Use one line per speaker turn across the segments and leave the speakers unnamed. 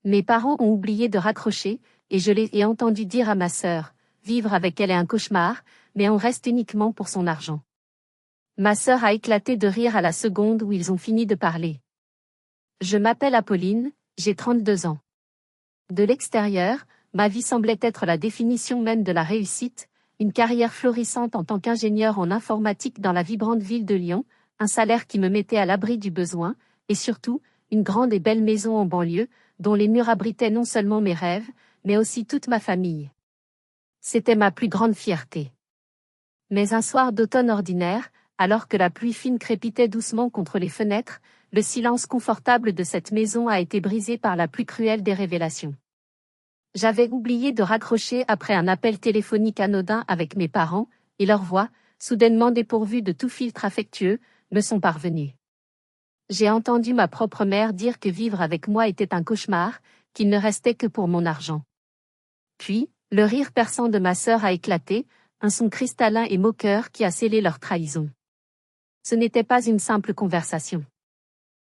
Mes parents ont oublié de raccrocher, et je l'ai entendu dire à ma sœur, vivre avec elle est un cauchemar, mais on reste uniquement pour son argent. Ma sœur a éclaté de rire à la seconde où ils ont fini de parler. Je m'appelle Apolline, j'ai 32 ans. De l'extérieur, ma vie semblait être la définition même de la réussite, une carrière florissante en tant qu'ingénieur en informatique dans la vibrante ville de Lyon, un salaire qui me mettait à l'abri du besoin, et surtout, une grande et belle maison en banlieue, dont les murs abritaient non seulement mes rêves, mais aussi toute ma famille. C'était ma plus grande fierté. Mais un soir d'automne ordinaire, alors que la pluie fine crépitait doucement contre les fenêtres, le silence confortable de cette maison a été brisé par la plus cruelle des révélations. J'avais oublié de raccrocher après un appel téléphonique anodin avec mes parents, et leurs voix, soudainement dépourvues de tout filtre affectueux, me sont parvenues. J'ai entendu ma propre mère dire que vivre avec moi était un cauchemar, qu'il ne restait que pour mon argent. Puis, le rire perçant de ma sœur a éclaté, un son cristallin et moqueur qui a scellé leur trahison. Ce n'était pas une simple conversation.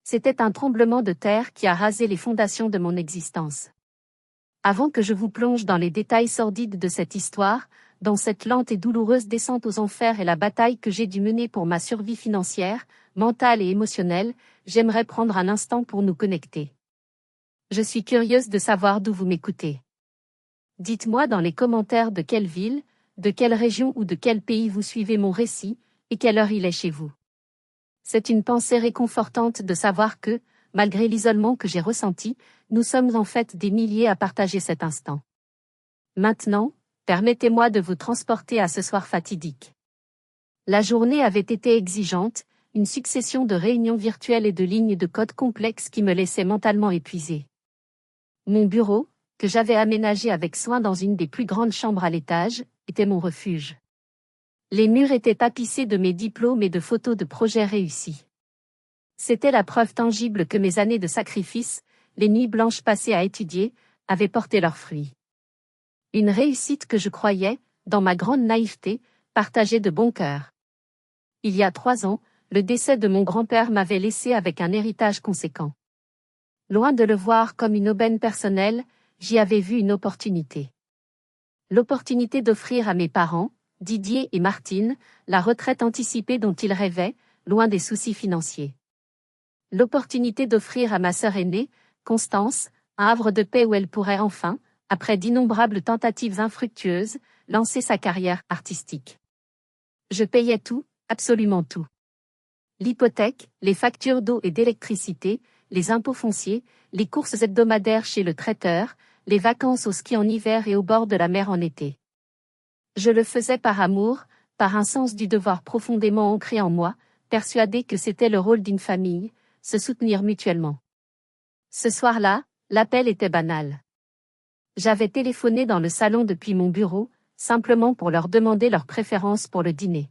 C'était un tremblement de terre qui a rasé les fondations de mon existence. Avant que je vous plonge dans les détails sordides de cette histoire, dans cette lente et douloureuse descente aux enfers et la bataille que j'ai dû mener pour ma survie financière, mentale et émotionnelle, j'aimerais prendre un instant pour nous connecter. Je suis curieuse de savoir d'où vous m'écoutez. Dites-moi dans les commentaires de quelle ville, de quelle région ou de quel pays vous suivez mon récit, et quelle heure il est chez vous. C'est une pensée réconfortante de savoir que, malgré l'isolement que j'ai ressenti, nous sommes en fait des milliers à partager cet instant. Maintenant, permettez-moi de vous transporter à ce soir fatidique. La journée avait été exigeante, une succession de réunions virtuelles et de lignes de code complexes qui me laissaient mentalement épuisé. Mon bureau, que j'avais aménagé avec soin dans une des plus grandes chambres à l'étage, était mon refuge. Les murs étaient tapissés de mes diplômes et de photos de projets réussis. C'était la preuve tangible que mes années de sacrifice, les nuits blanches passées à étudier, avaient porté leurs fruits. Une réussite que je croyais, dans ma grande naïveté, partager de bon cœur. Il y a 3 ans, le décès de mon grand-père m'avait laissé avec un héritage conséquent. Loin de le voir comme une aubaine personnelle, j'y avais vu une opportunité. L'opportunité d'offrir à mes parents, Didier et Martine, la retraite anticipée dont ils rêvaient, loin des soucis financiers. L'opportunité d'offrir à ma sœur aînée, Constance, un havre de paix où elle pourrait enfin, après d'innombrables tentatives infructueuses, lancer sa carrière artistique. Je payais tout, absolument tout. L'hypothèque, les factures d'eau et d'électricité, les impôts fonciers, les courses hebdomadaires chez le traiteur, les vacances au ski en hiver et au bord de la mer en été. Je le faisais par amour, par un sens du devoir profondément ancré en moi, persuadé que c'était le rôle d'une famille, se soutenir mutuellement. Ce soir-là, l'appel était banal. J'avais téléphoné dans le salon depuis mon bureau, simplement pour leur demander leur préférence pour le dîner.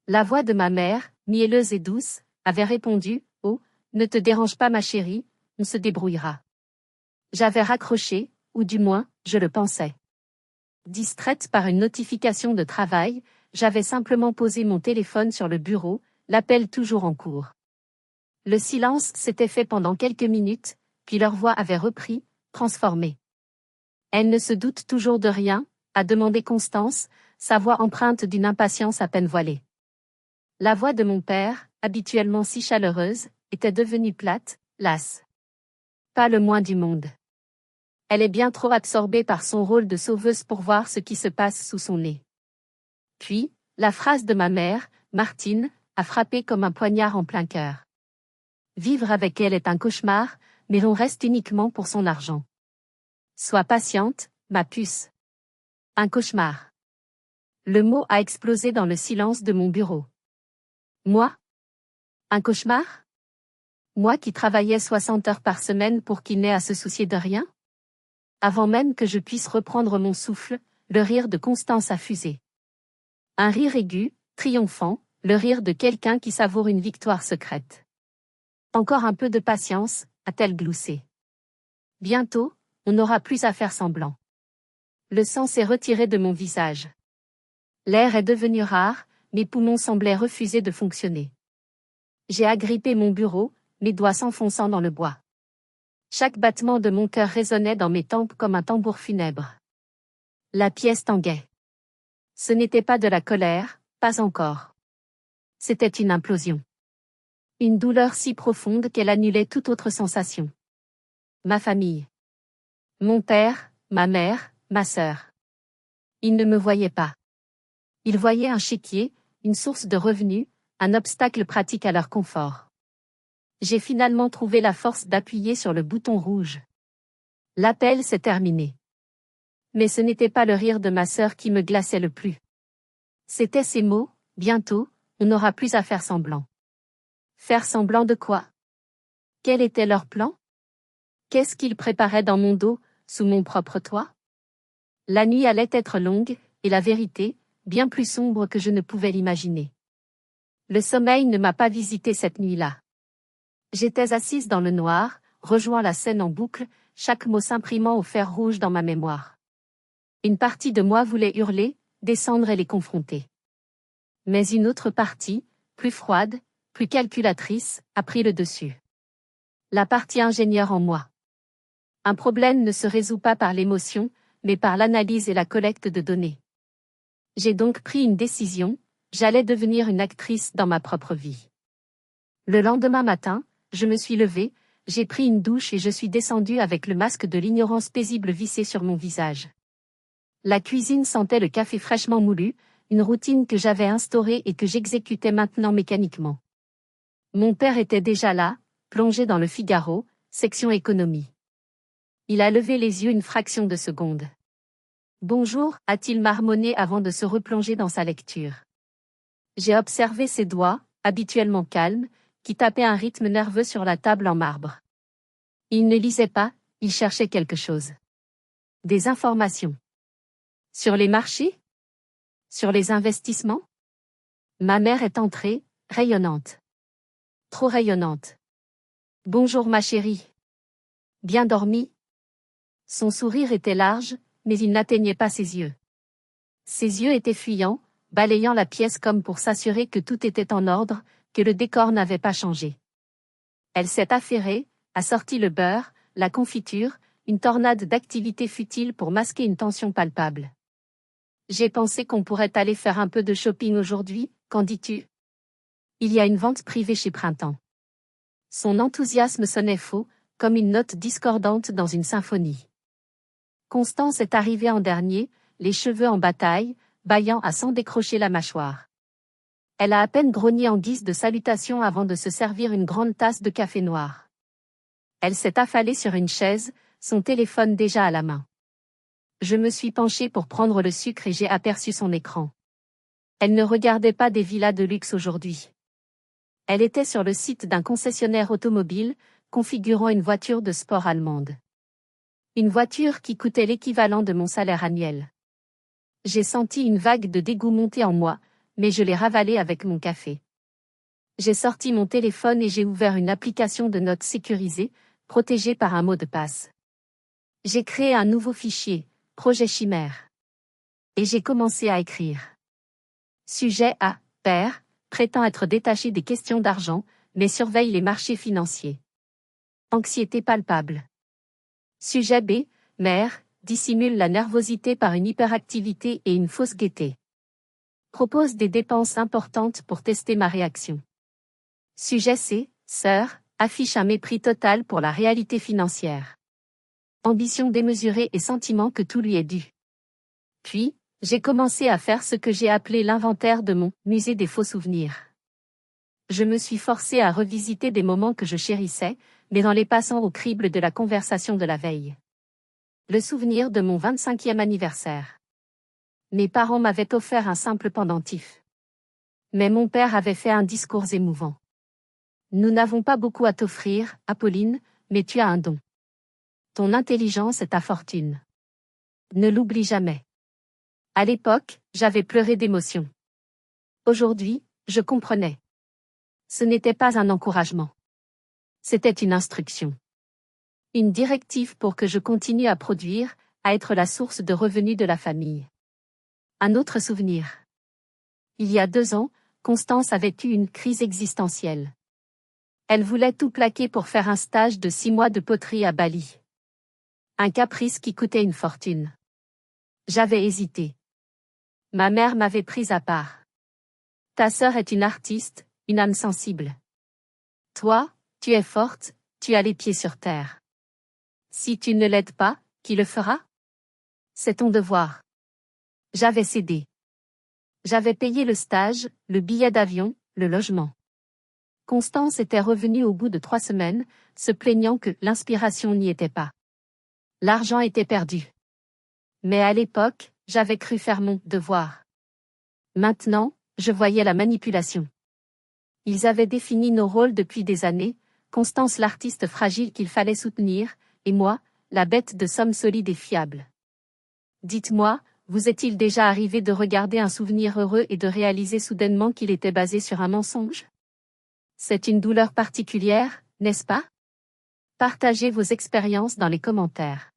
La voix de ma mère, mielleuse et douce, avait répondu « Oh, ne te dérange pas ma chérie, on se débrouillera. » J'avais raccroché, ou du moins, je le pensais. Distraite par une notification de travail, j'avais simplement posé mon téléphone sur le bureau, l'appel toujours en cours. Le silence s'était fait pendant quelques minutes, puis leur voix avait repris, transformée. Elle ne se doute toujours de rien, a demandé Constance, sa voix empreinte d'une impatience à peine voilée. La voix de mon père, habituellement si chaleureuse, était devenue plate, lasse. Pas le moins du monde. Elle est bien trop absorbée par son rôle de sauveuse pour voir ce qui se passe sous son nez. Puis, la phrase de ma mère, Martine, a frappé comme un poignard en plein cœur. Vivre avec elle est un cauchemar, mais on reste uniquement pour son argent. Sois patiente, ma puce. Un cauchemar. Le mot a explosé dans le silence de mon bureau. Moi? Un cauchemar? Moi qui travaillais 60 heures par semaine pour qu'il n'ait à se soucier de rien? Avant même que je puisse reprendre mon souffle, le rire de Constance a fusé. Un rire aigu, triomphant, le rire de quelqu'un qui savoure une victoire secrète. Encore un peu de patience, a-t-elle gloussé. Bientôt, on n'aura plus à faire semblant. Le sang s'est retiré de mon visage. L'air est devenu rare, mes poumons semblaient refuser de fonctionner. J'ai agrippé mon bureau, mes doigts s'enfonçant dans le bois. Chaque battement de mon cœur résonnait dans mes tempes comme un tambour funèbre. La pièce tanguait. Ce n'était pas de la colère, pas encore. C'était une implosion. Une douleur si profonde qu'elle annulait toute autre sensation. Ma famille. Mon père, ma mère, ma sœur. Ils ne me voyaient pas. Ils voyaient un chéquier, une source de revenus, un obstacle pratique à leur confort. J'ai finalement trouvé la force d'appuyer sur le bouton rouge. L'appel s'est terminé. Mais ce n'était pas le rire de ma sœur qui me glaçait le plus. C'étaient ces mots, bientôt, on n'aura plus à faire semblant. Faire semblant de quoi? Quel était leur plan? Qu'est-ce qu'ils préparaient dans mon dos, sous mon propre toit? La nuit allait être longue, et la vérité, bien plus sombre que je ne pouvais l'imaginer. Le sommeil ne m'a pas visité cette nuit-là. J'étais assise dans le noir, rejoint la scène en boucle, chaque mot s'imprimant au fer rouge dans ma mémoire. Une partie de moi voulait hurler, descendre et les confronter. Mais une autre partie, plus froide, plus calculatrice, a pris le dessus. La partie ingénieure en moi. Un problème ne se résout pas par l'émotion, mais par l'analyse et la collecte de données. J'ai donc pris une décision, j'allais devenir une actrice dans ma propre vie. Le lendemain matin, je me suis levée, j'ai pris une douche et je suis descendue avec le masque de l'ignorance paisible vissé sur mon visage. La cuisine sentait le café fraîchement moulu, une routine que j'avais instaurée et que j'exécutais maintenant mécaniquement. Mon père était déjà là, plongé dans le Figaro, section économie. Il a levé les yeux une fraction de seconde. Bonjour, a-t-il marmonné avant de se replonger dans sa lecture. J'ai observé ses doigts, habituellement calmes, qui tapaient un rythme nerveux sur la table en marbre. Il ne lisait pas, il cherchait quelque chose. Des informations. Sur les marchés? Sur les investissements? Ma mère est entrée, rayonnante. Trop rayonnante. Bonjour ma chérie. Bien dormi? Son sourire était large, mais il n'atteignait pas ses yeux. Ses yeux étaient fuyants, balayant la pièce comme pour s'assurer que tout était en ordre, que le décor n'avait pas changé. Elle s'est affairée, a sorti le beurre, la confiture, une tornade d'activités futiles pour masquer une tension palpable. J'ai pensé qu'on pourrait aller faire un peu de shopping aujourd'hui, qu'en dis-tu? Il y a une vente privée chez Printemps. Son enthousiasme sonnait faux, comme une note discordante dans une symphonie. Constance est arrivée en dernier, les cheveux en bataille, bâillant à s'en décrocher la mâchoire. Elle a à peine grogné en guise de salutation avant de se servir une grande tasse de café noir. Elle s'est affalée sur une chaise, son téléphone déjà à la main. Je me suis penchée pour prendre le sucre et j'ai aperçu son écran. Elle ne regardait pas des villas de luxe aujourd'hui. Elle était sur le site d'un concessionnaire automobile, configurant une voiture de sport allemande. Une voiture qui coûtait l'équivalent de mon salaire annuel. J'ai senti une vague de dégoût monter en moi, mais je l'ai ravalée avec mon café. J'ai sorti mon téléphone et j'ai ouvert une application de notes sécurisée, protégée par un mot de passe. J'ai créé un nouveau fichier, projet chimère. Et j'ai commencé à écrire. Sujet A, père, prétend être détaché des questions d'argent, mais surveille les marchés financiers. Anxiété palpable. Sujet B, mère, dissimule la nervosité par une hyperactivité et une fausse gaieté. Propose des dépenses importantes pour tester ma réaction. Sujet C, sœur, affiche un mépris total pour la réalité financière. Ambition démesurée et sentiment que tout lui est dû. Puis, j'ai commencé à faire ce que j'ai appelé l'inventaire de mon musée des faux souvenirs. Je me suis forcée à revisiter des moments que je chérissais, mais en les passant au crible de la conversation de la veille. Le souvenir de mon 25e anniversaire. Mes parents m'avaient offert un simple pendentif. Mais mon père avait fait un discours émouvant. Nous n'avons pas beaucoup à t'offrir, Apolline, mais tu as un don. Ton intelligence est ta fortune. Ne l'oublie jamais. À l'époque, j'avais pleuré d'émotion. Aujourd'hui, je comprenais. Ce n'était pas un encouragement. C'était une instruction. Une directive pour que je continue à produire, à être la source de revenus de la famille. Un autre souvenir. Il y a 2 ans, Constance avait eu une crise existentielle. Elle voulait tout plaquer pour faire un stage de 6 mois de poterie à Bali. Un caprice qui coûtait une fortune. J'avais hésité. Ma mère m'avait prise à part. Ta sœur est une artiste, une âme sensible. Toi, tu es forte, tu as les pieds sur terre. Si tu ne l'aides pas, qui le fera? C'est ton devoir. J'avais cédé. J'avais payé le stage, le billet d'avion, le logement. Constance était revenue au bout de 3 semaines, se plaignant que l'inspiration n'y était pas. L'argent était perdu. Mais à l'époque, j'avais cru faire mon devoir. Maintenant, je voyais la manipulation. Ils avaient défini nos rôles depuis des années, Constance l'artiste fragile qu'il fallait soutenir, et moi, la bête de somme solide et fiable. Dites-moi, vous est-il déjà arrivé de regarder un souvenir heureux et de réaliser soudainement qu'il était basé sur un mensonge? C'est une douleur particulière, n'est-ce pas? Partagez vos expériences dans les commentaires.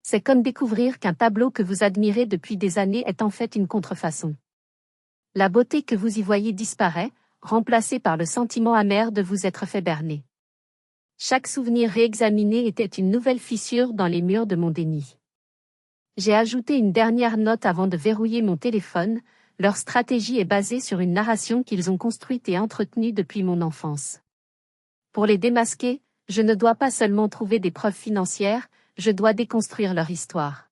C'est comme découvrir qu'un tableau que vous admirez depuis des années est en fait une contrefaçon. La beauté que vous y voyez disparaît, remplacée par le sentiment amer de vous être fait berner. Chaque souvenir réexaminé était une nouvelle fissure dans les murs de mon déni. J'ai ajouté une dernière note avant de verrouiller mon téléphone. Leur stratégie est basée sur une narration qu'ils ont construite et entretenue depuis mon enfance. Pour les démasquer, je ne dois pas seulement trouver des preuves financières, je dois déconstruire leur histoire.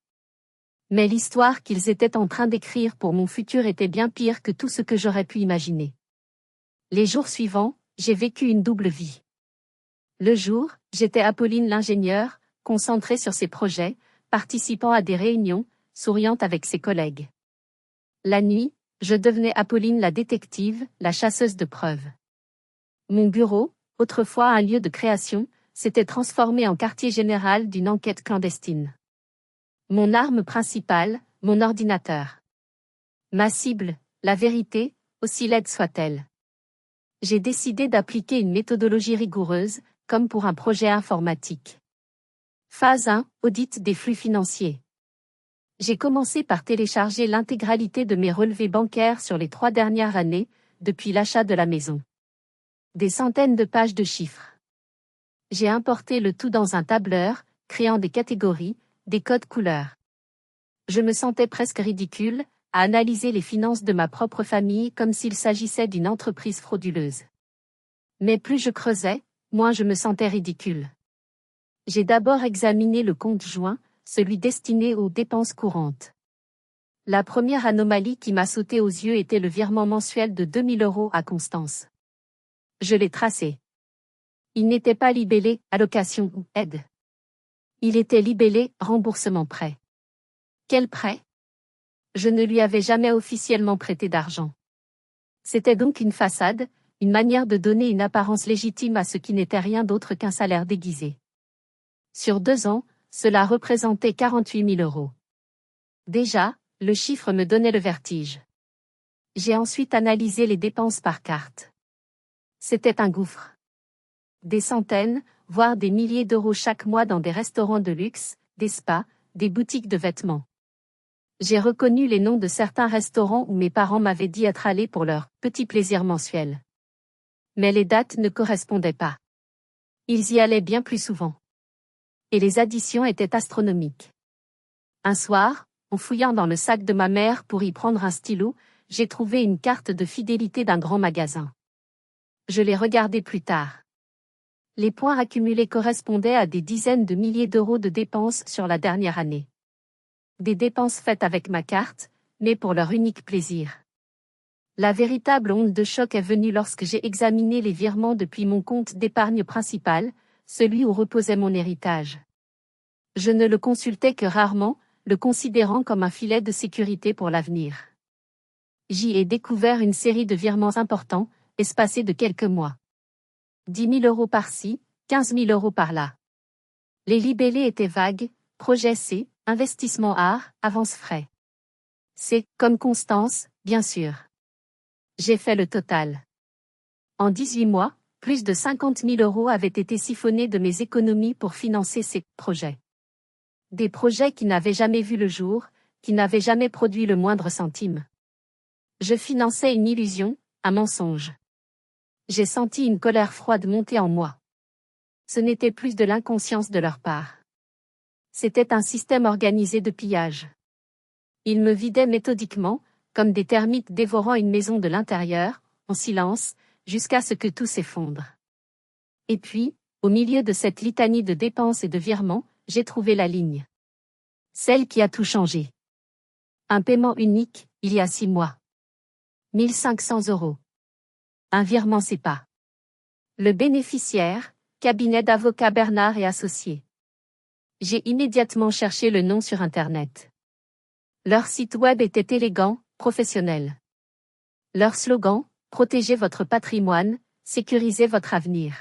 Mais l'histoire qu'ils étaient en train d'écrire pour mon futur était bien pire que tout ce que j'aurais pu imaginer. Les jours suivants, j'ai vécu une double vie. Le jour, j'étais Apolline l'ingénieure, concentrée sur ses projets, participant à des réunions, souriante avec ses collègues. La nuit, je devenais Apolline la détective, la chasseuse de preuves. Mon bureau, autrefois un lieu de création, s'était transformé en quartier général d'une enquête clandestine. Mon arme principale, mon ordinateur. Ma cible, la vérité, aussi laide soit-elle. J'ai décidé d'appliquer une méthodologie rigoureuse, comme pour un projet informatique. Phase 1, audit des flux financiers. J'ai commencé par télécharger l'intégralité de mes relevés bancaires sur les 3 dernières années, depuis l'achat de la maison. Des centaines de pages de chiffres. J'ai importé le tout dans un tableur, créant des catégories, des codes couleurs. Je me sentais presque ridicule, à analyser les finances de ma propre famille comme s'il s'agissait d'une entreprise frauduleuse. Mais plus je creusais, moins je me sentais ridicule. J'ai d'abord examiné le compte joint, celui destiné aux dépenses courantes. La première anomalie qui m'a sauté aux yeux était le virement mensuel de 2 000 € à Constance. Je l'ai tracé. Il n'était pas libellé « allocation » ou « aide ». Il était libellé « remboursement prêt ». Quel prêt? Je ne lui avais jamais officiellement prêté d'argent. C'était donc une façade, une manière de donner une apparence légitime à ce qui n'était rien d'autre qu'un salaire déguisé. Sur 2 ans, cela représentait 48 000 €. Déjà, le chiffre me donnait le vertige. J'ai ensuite analysé les dépenses par carte. C'était un gouffre. Des centaines, voire des milliers d'euros chaque mois dans des restaurants de luxe, des spas, des boutiques de vêtements. J'ai reconnu les noms de certains restaurants où mes parents m'avaient dit être allés pour leur petit plaisir mensuel. Mais les dates ne correspondaient pas. Ils y allaient bien plus souvent. Et les additions étaient astronomiques. Un soir, en fouillant dans le sac de ma mère pour y prendre un stylo, j'ai trouvé une carte de fidélité d'un grand magasin. Je l'ai regardée plus tard. Les points accumulés correspondaient à des dizaines de milliers d'euros de dépenses sur la dernière année. Des dépenses faites avec ma carte, mais pour leur unique plaisir. La véritable onde de choc est venue lorsque j'ai examiné les virements depuis mon compte d'épargne principal, celui où reposait mon héritage. Je ne le consultais que rarement, le considérant comme un filet de sécurité pour l'avenir. J'y ai découvert une série de virements importants, espacés de quelques mois. 10 000 € par-ci, 15 000 € par-là. Les libellés étaient vagues, projet C, investissement art, avance frais. C'est, comme Constance, bien sûr. J'ai fait le total. En 18 mois, plus de 50 000 € avaient été siphonnés de mes économies pour financer ces projets. Des projets qui n'avaient jamais vu le jour, qui n'avaient jamais produit le moindre centime. Je finançais une illusion, un mensonge. J'ai senti une colère froide monter en moi. Ce n'était plus de l'inconscience de leur part. C'était un système organisé de pillage. Ils me vidaient méthodiquement, comme des termites dévorant une maison de l'intérieur, en silence, jusqu'à ce que tout s'effondre. Et puis, au milieu de cette litanie de dépenses et de virements, j'ai trouvé la ligne. Celle qui a tout changé. Un paiement unique, il y a 6 mois. 1500 €. Un virement SEPA. Le bénéficiaire, cabinet d'avocats Bernard et Associés. J'ai immédiatement cherché le nom sur Internet. Leur site web était élégant, professionnel. Leur slogan, protégez votre patrimoine, sécurisez votre avenir.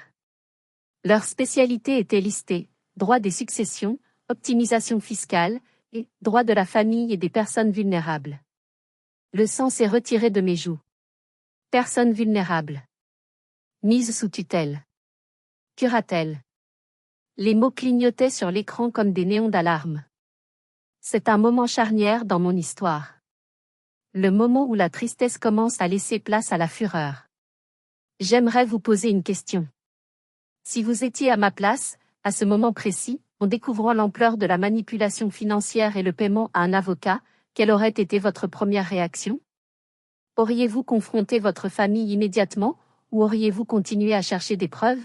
Leur spécialité était listée, droit des successions, optimisation fiscale, et droit de la famille et des personnes vulnérables. Le sang s'est retiré de mes joues. Personnes vulnérables. Mise sous tutelle. Curatelle. Les mots clignotaient sur l'écran comme des néons d'alarme. C'est un moment charnière dans mon histoire. Le moment où la tristesse commence à laisser place à la fureur. J'aimerais vous poser une question. Si vous étiez à ma place, à ce moment précis, en découvrant l'ampleur de la manipulation financière et le paiement à un avocat, quelle aurait été votre première réaction? Auriez-vous confronté votre famille immédiatement, ou auriez-vous continué à chercher des preuves?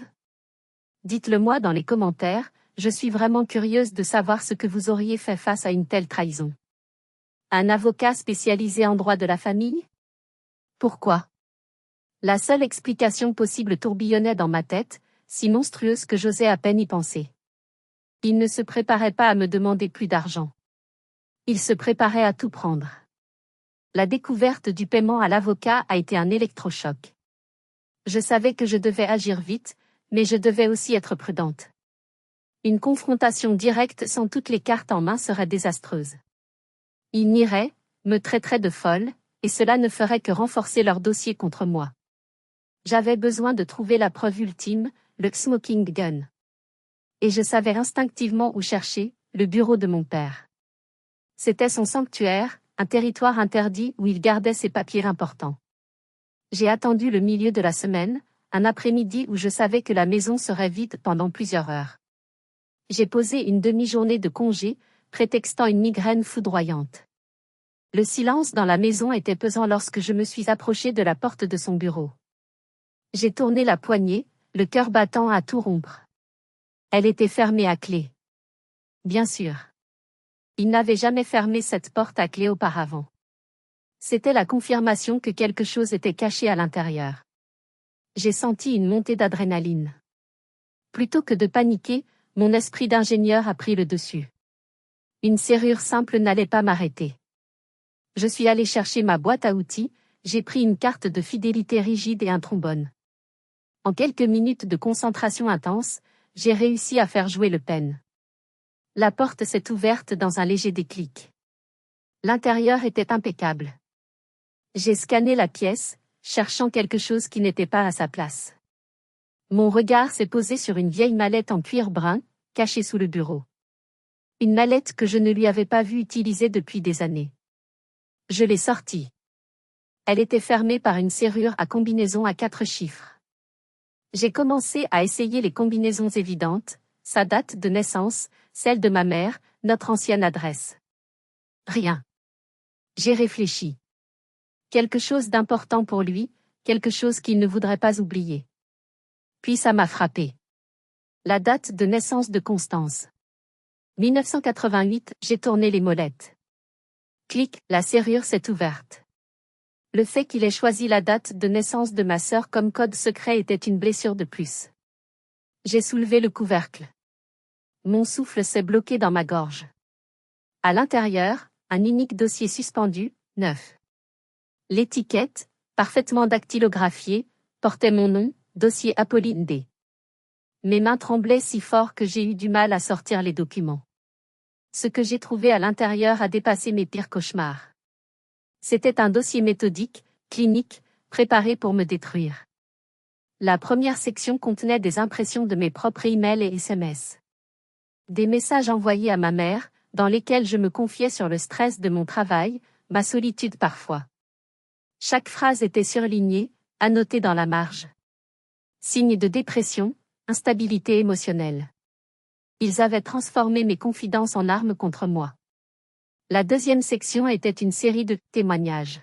Dites-le moi dans les commentaires, je suis vraiment curieuse de savoir ce que vous auriez fait face à une telle trahison. Un avocat spécialisé en droit de la famille? Pourquoi? La seule explication possible tourbillonnait dans ma tête, si monstrueuse que j'osais à peine y penser. Il ne se préparait pas à me demander plus d'argent. Il se préparait à tout prendre. La découverte du paiement à l'avocat a été un électrochoc. Je savais que je devais agir vite, mais je devais aussi être prudente. Une confrontation directe sans toutes les cartes en main serait désastreuse. Ils nieraient, me traiteraient de folle, et cela ne ferait que renforcer leur dossier contre moi. J'avais besoin de trouver la preuve ultime, le smoking gun. Et je savais instinctivement où chercher, le bureau de mon père. C'était son sanctuaire, un territoire interdit où il gardait ses papiers importants. J'ai attendu le milieu de la semaine, un après-midi où je savais que la maison serait vide pendant plusieurs heures. J'ai posé une demi-journée de congé, prétextant une migraine foudroyante. Le silence dans la maison était pesant lorsque je me suis approchée de la porte de son bureau. J'ai tourné la poignée, le cœur battant à tout rompre. Elle était fermée à clé. Bien sûr. Il n'avait jamais fermé cette porte à clé auparavant. C'était la confirmation que quelque chose était caché à l'intérieur. J'ai senti une montée d'adrénaline. Plutôt que de paniquer, mon esprit d'ingénieur a pris le dessus. Une serrure simple n'allait pas m'arrêter. Je suis allé chercher ma boîte à outils, j'ai pris une carte de fidélité rigide et un trombone. En quelques minutes de concentration intense, j'ai réussi à faire jouer le pen. La porte s'est ouverte dans un léger déclic. L'intérieur était impeccable. J'ai scanné la pièce, cherchant quelque chose qui n'était pas à sa place. Mon regard s'est posé sur une vieille mallette en cuir brun, cachée sous le bureau. Une mallette que je ne lui avais pas vue utiliser depuis des années. Je l'ai sortie. Elle était fermée par une serrure à combinaison à 4 chiffres. J'ai commencé à essayer les combinaisons évidentes, sa date de naissance, celle de ma mère, notre ancienne adresse. Rien. J'ai réfléchi. Quelque chose d'important pour lui, quelque chose qu'il ne voudrait pas oublier. Puis ça m'a frappé. La date de naissance de Constance. 1988, j'ai tourné les molettes. Clic, la serrure s'est ouverte. Le fait qu'il ait choisi la date de naissance de ma sœur comme code secret était une blessure de plus. J'ai soulevé le couvercle. Mon souffle s'est bloqué dans ma gorge. À l'intérieur, un unique dossier suspendu, neuf. L'étiquette, parfaitement dactylographiée, portait mon nom, dossier Apolline D. Mes mains tremblaient si fort que j'ai eu du mal à sortir les documents. Ce que j'ai trouvé à l'intérieur a dépassé mes pires cauchemars. C'était un dossier méthodique, clinique, préparé pour me détruire. La première section contenait des impressions de mes propres emails et SMS. Des messages envoyés à ma mère, dans lesquels je me confiais sur le stress de mon travail, ma solitude parfois. Chaque phrase était surlignée, annotée dans la marge. Signe de dépression, instabilité émotionnelle. Ils avaient transformé mes confidences en armes contre moi. La deuxième section était une série de témoignages.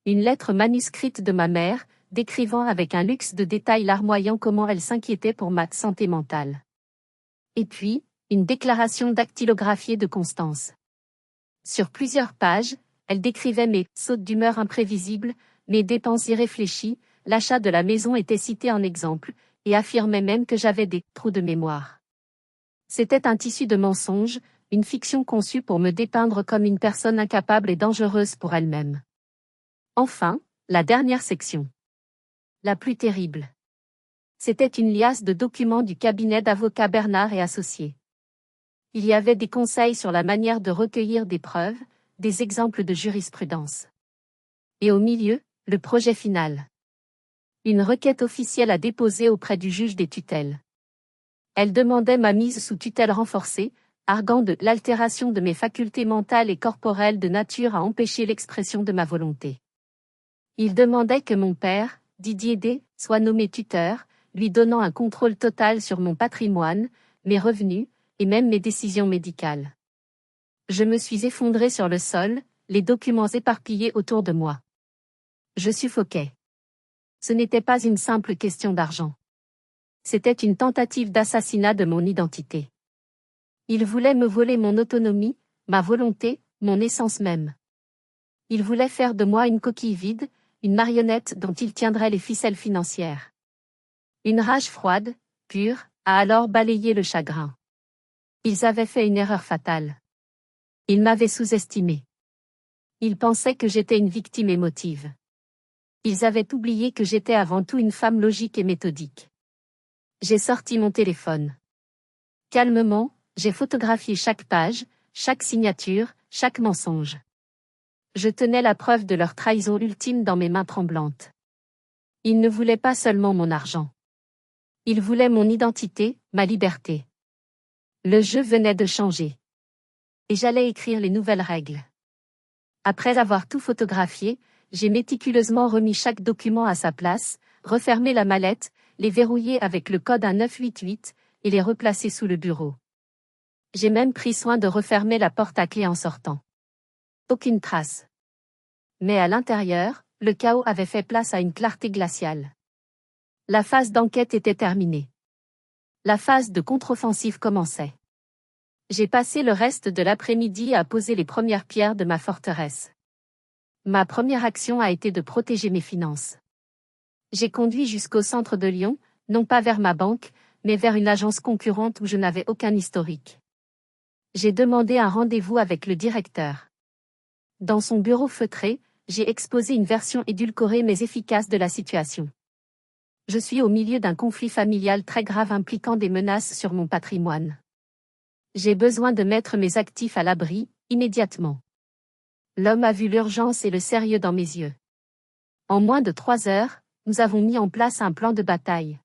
Une lettre manuscrite de ma mère, décrivant avec un luxe de détails larmoyant comment elle s'inquiétait pour ma santé mentale. Et puis, une déclaration dactylographiée de Constance. Sur plusieurs pages, elle décrivait mes sautes d'humeur imprévisibles, mes dépenses irréfléchies, l'achat de la maison était cité en exemple, et affirmait même que j'avais des trous de mémoire. C'était un tissu de mensonges, une fiction conçue pour me dépeindre comme une personne incapable et dangereuse pour elle-même. Enfin, la dernière section. La plus terrible. C'était une liasse de documents du cabinet d'avocats Bernard et Associés. Il y avait des conseils sur la manière de recueillir des preuves, des exemples de jurisprudence. Et au milieu, le projet final. Une requête officielle à déposer auprès du juge des tutelles. Elle demandait ma mise sous tutelle renforcée, arguant de l'altération de mes facultés mentales et corporelles de nature à empêcher l'expression de ma volonté. Il demandait que mon père, Didier D., soit nommé tuteur, lui donnant un contrôle total sur mon patrimoine, mes revenus, et même mes décisions médicales. Je me suis effondré sur le sol, les documents éparpillés autour de moi. Je suffoquais. Ce n'était pas une simple question d'argent. C'était une tentative d'assassinat de mon identité. Il voulait me voler mon autonomie, ma volonté, mon essence même. Il voulait faire de moi une coquille vide, une marionnette dont il tiendrait les ficelles financières. Une rage froide, pure, a alors balayé le chagrin. Ils avaient fait une erreur fatale. Ils m'avaient sous-estimé. Ils pensaient que j'étais une victime émotive. Ils avaient oublié que j'étais avant tout une femme logique et méthodique. J'ai sorti mon téléphone. Calmement, j'ai photographié chaque page, chaque signature, chaque mensonge. Je tenais la preuve de leur trahison ultime dans mes mains tremblantes. Ils ne voulaient pas seulement mon argent. Ils voulaient mon identité, ma liberté. Le jeu venait de changer. Et j'allais écrire les nouvelles règles. Après avoir tout photographié, j'ai méticuleusement remis chaque document à sa place, refermé la mallette, les verrouillé avec le code 1988, et les replacé sous le bureau. J'ai même pris soin de refermer la porte à clé en sortant. Aucune trace. Mais à l'intérieur, le chaos avait fait place à une clarté glaciale. La phase d'enquête était terminée. La phase de contre-offensive commençait. J'ai passé le reste de l'après-midi à poser les premières pierres de ma forteresse. Ma première action a été de protéger mes finances. J'ai conduit jusqu'au centre de Lyon, non pas vers ma banque, mais vers une agence concurrente où je n'avais aucun historique. J'ai demandé un rendez-vous avec le directeur. Dans son bureau feutré, j'ai exposé une version édulcorée mais efficace de la situation. Je suis au milieu d'un conflit familial très grave impliquant des menaces sur mon patrimoine. J'ai besoin de mettre mes actifs à l'abri, immédiatement. L'homme a vu l'urgence et le sérieux dans mes yeux. En moins de 3 heures, nous avons mis en place un plan de bataille.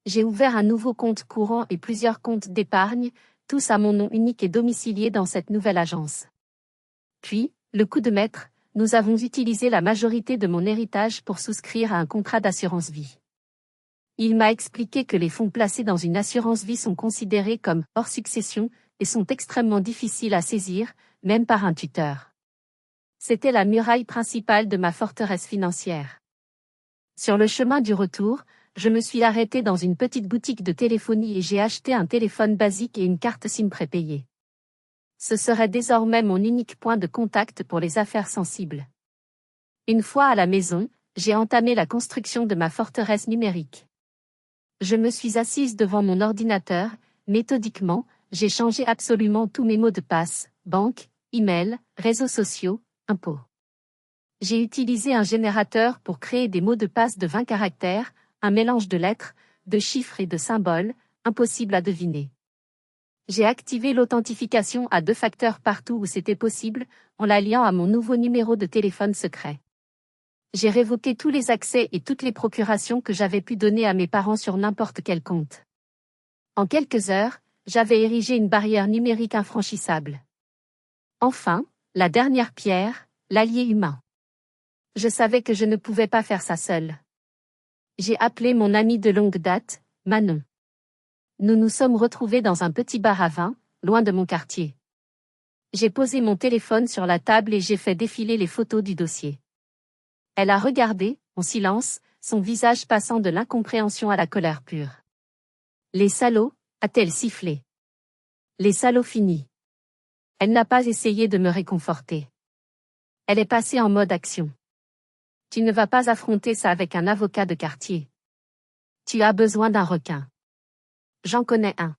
J'ai ouvert un nouveau compte courant et plusieurs comptes d'épargne, tous à mon nom unique et domiciliés dans cette nouvelle agence. Puis, le coup de maître, nous avons utilisé la majorité de mon héritage pour souscrire à un contrat d'assurance vie. Il m'a expliqué que les fonds placés dans une assurance vie sont considérés comme hors succession et sont extrêmement difficiles à saisir, même par un tuteur. C'était la muraille principale de ma forteresse financière. Sur le chemin du retour, je me suis arrêté dans une petite boutique de téléphonie et j'ai acheté un téléphone basique et une carte SIM prépayée. Ce serait désormais mon unique point de contact pour les affaires sensibles. Une fois à la maison, j'ai entamé la construction de ma forteresse numérique. Je me suis assise devant mon ordinateur, méthodiquement, j'ai changé absolument tous mes mots de passe, banque, email, réseaux sociaux, impôts. J'ai utilisé un générateur pour créer des mots de passe de 20 caractères, un mélange de lettres, de chiffres et de symboles, impossible à deviner. J'ai activé l'authentification à 2 facteurs partout où c'était possible, en la liant à mon nouveau numéro de téléphone secret. J'ai révoqué tous les accès et toutes les procurations que j'avais pu donner à mes parents sur n'importe quel compte. En quelques heures, j'avais érigé une barrière numérique infranchissable. Enfin, la dernière pierre, l'allié humain. Je savais que je ne pouvais pas faire ça seule. J'ai appelé mon amie de longue date, Manon. Nous nous sommes retrouvés dans un petit bar à vin, loin de mon quartier. J'ai posé mon téléphone sur la table et j'ai fait défiler les photos du dossier. Elle a regardé, en silence, son visage passant de l'incompréhension à la colère pure. Les salauds, a-t-elle sifflé. Les salauds finis. Elle n'a pas essayé de me réconforter. Elle est passée en mode action. Tu ne vas pas affronter ça avec un avocat de quartier. Tu as besoin d'un requin. J'en connais un.